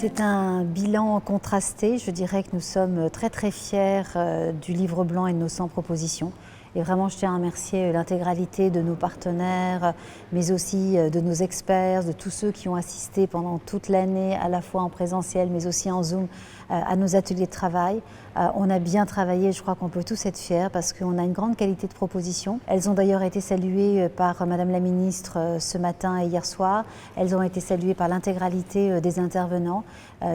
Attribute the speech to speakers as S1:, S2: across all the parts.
S1: C'est un bilan contrasté. Je dirais que nous sommes très fiers du livre blanc et de nos 100 propositions. Et vraiment, je tiens à remercier l'intégralité de nos partenaires, mais aussi de nos experts, de tous ceux qui ont assisté pendant toute l'année, à la fois en présentiel, mais aussi en Zoom, à nos ateliers de travail. On a bien travaillé, je crois qu'on peut tous être fiers parce qu'on a une grande qualité de propositions. Elles ont d'ailleurs été saluées par Madame la Ministre ce matin et hier soir. Elles ont été saluées par l'intégralité des intervenants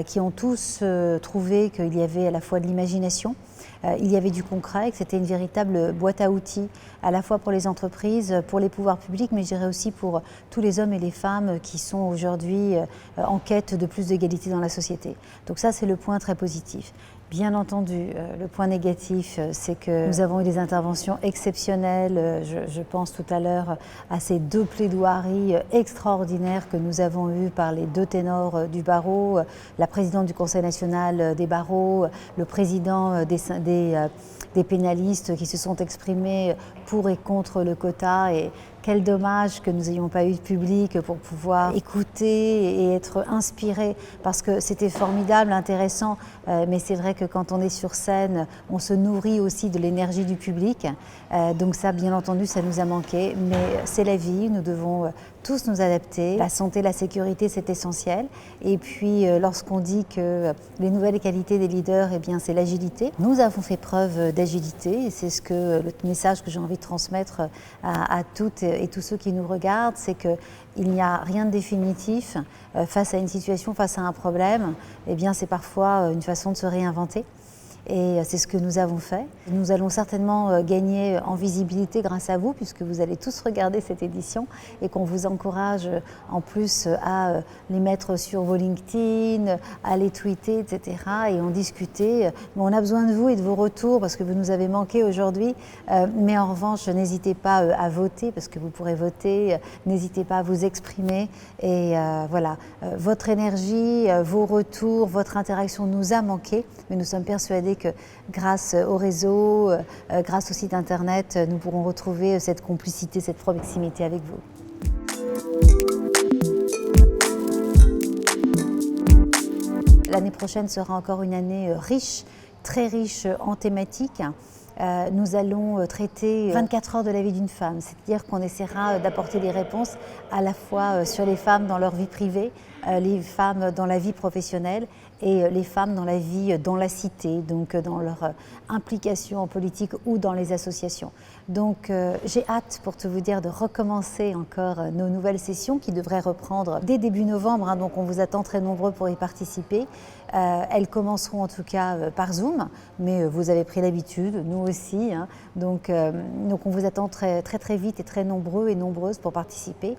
S1: qui ont tous trouvé qu'il y avait à la fois de l'imagination, il y avait du concret, que c'était une véritable boîte à outils, à la fois pour les entreprises, pour les pouvoirs publics, mais je dirais aussi pour tous les hommes et les femmes qui sont aujourd'hui en quête de plus d'égalité dans la société. Donc ça, c'est le point très positif. Bien entendu, le point négatif, c'est que nous avons eu des interventions exceptionnelles. Je pense tout à l'heure à ces deux plaidoiries extraordinaires que nous avons eues par les deux ténors du barreau, la présidente du Conseil national des barreaux, le président des pénalistes qui se sont exprimés pour et contre le quota. Et quel dommage que nous n'ayons pas eu de public pour pouvoir écouter et être inspirés, parce que c'était formidable, intéressant, mais c'est vrai que quand on est sur scène, on se nourrit aussi de l'énergie du public. Donc ça, bien entendu, ça nous a manqué, mais c'est la vie, nous devons tous nous adapter. La santé, la sécurité, c'est essentiel. Et puis, lorsqu'on dit que les nouvelles qualités des leaders, eh bien, c'est l'agilité. Nous avons fait preuve d'agilité, et c'est le message que j'ai envie de transmettre à toutes et tous ceux qui nous regardent, c'est qu'il n'y a rien de définitif face à une situation, face à un problème. Eh bien, c'est parfois une façon de se réinventer. Et c'est ce que nous avons fait. Nous allons certainement gagner en visibilité grâce à vous, puisque vous allez tous regarder cette édition et qu'on vous encourage en plus à les mettre sur vos LinkedIn, à les tweeter, etc. et en discuter. Mais on a besoin de vous et de vos retours parce que vous nous avez manqué aujourd'hui. Mais en revanche, n'hésitez pas à voter parce que vous pourrez voter. N'hésitez pas à vous exprimer. Et voilà, votre énergie, vos retours, votre interaction nous a manqué, mais nous sommes persuadés que grâce au réseau, grâce au site internet, nous pourrons retrouver cette complicité, cette proximité avec vous. L'année prochaine sera encore une année riche, très riche en thématiques. Nous allons traiter 24 heures de la vie d'une femme, c'est-à-dire qu'on essaiera d'apporter des réponses à la fois sur les femmes dans leur vie privée, les femmes dans la vie professionnelle et les femmes dans la vie dans la cité, donc dans leur implication en politique ou dans les associations. Donc j'ai hâte, pour tout vous dire, de recommencer encore nos nouvelles sessions qui devraient reprendre dès début novembre, donc on vous attend très nombreux pour y participer. Elles commenceront en tout cas par Zoom, mais vous avez pris l'habitude, nous aussi, donc on vous attend très vite et très nombreux et nombreuses pour participer.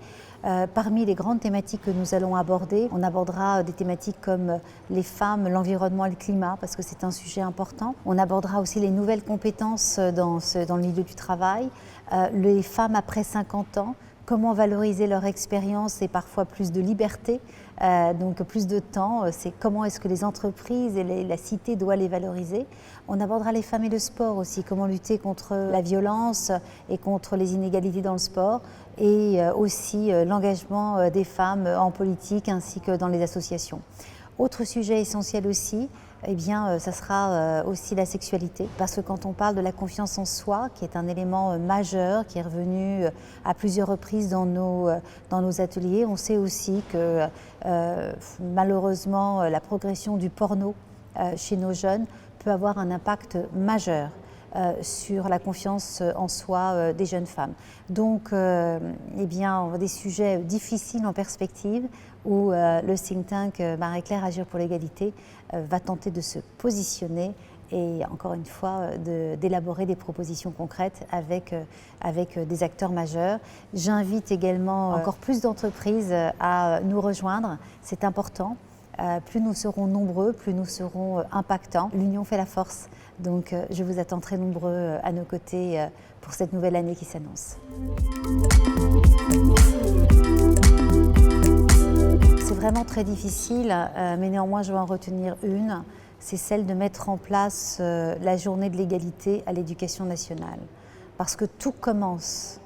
S1: Parmi les grandes thématiques que nous allons aborder, on abordera des thématiques comme les femmes, l'environnement et le climat, parce que c'est un sujet important. On abordera aussi les nouvelles compétences dans le milieu du travail, les femmes après 50 ans, comment valoriser leur expérience et parfois plus de liberté, donc plus de temps, c'est comment est-ce que les entreprises et la cité doivent les valoriser. On abordera les femmes et le sport aussi, comment lutter contre la violence et contre les inégalités dans le sport, et aussi l'engagement des femmes en politique ainsi que dans les associations. Autre sujet essentiel aussi, eh bien, ça sera aussi la sexualité, parce que quand on parle de la confiance en soi, qui est un élément majeur, qui est revenu à plusieurs reprises dans nos ateliers, on sait aussi que malheureusement la progression du porno chez nos jeunes peut avoir un impact majeur sur la confiance en soi des jeunes femmes. Donc, eh bien, on a des sujets difficiles en perspective où le think tank Marie-Claire Agir pour l'égalité va tenter de se positionner et encore une fois d'élaborer des propositions concrètes avec des acteurs majeurs. J'invite également encore plus d'entreprises à nous rejoindre, c'est important. Plus nous serons nombreux, plus nous serons impactants. L'union fait la force, donc je vous attends très nombreux à nos côtés pour cette nouvelle année qui s'annonce. C'est vraiment très difficile, mais néanmoins je vais en retenir une, c'est celle de mettre en place la journée de l'égalité à l'éducation nationale. Parce que tout commence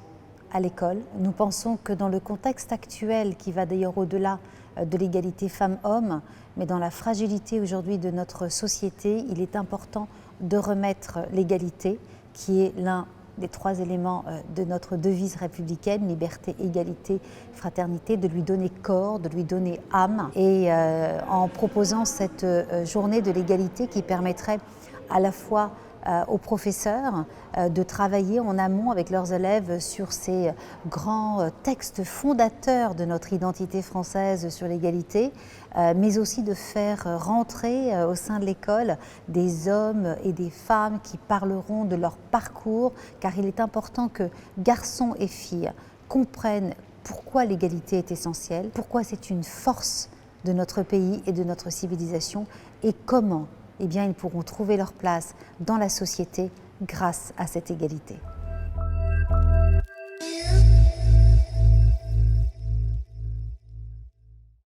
S1: à l'école. Nous pensons que dans le contexte actuel, qui va d'ailleurs au-delà de l'égalité femmes-hommes, mais dans la fragilité aujourd'hui de notre société, il est important de remettre l'égalité, qui est l'un des 3 éléments de notre devise républicaine, liberté, égalité, fraternité, de lui donner corps, de lui donner âme. Et en proposant cette journée de l'égalité qui permettrait à la fois aux professeurs de travailler en amont avec leurs élèves sur ces grands textes fondateurs de notre identité française sur l'égalité, mais aussi de faire rentrer au sein de l'école des hommes et des femmes qui parleront de leur parcours, car il est important que garçons et filles comprennent pourquoi l'égalité est essentielle, pourquoi c'est une force de notre pays et de notre civilisation, et comment ils pourront trouver leur place dans la société grâce à cette égalité.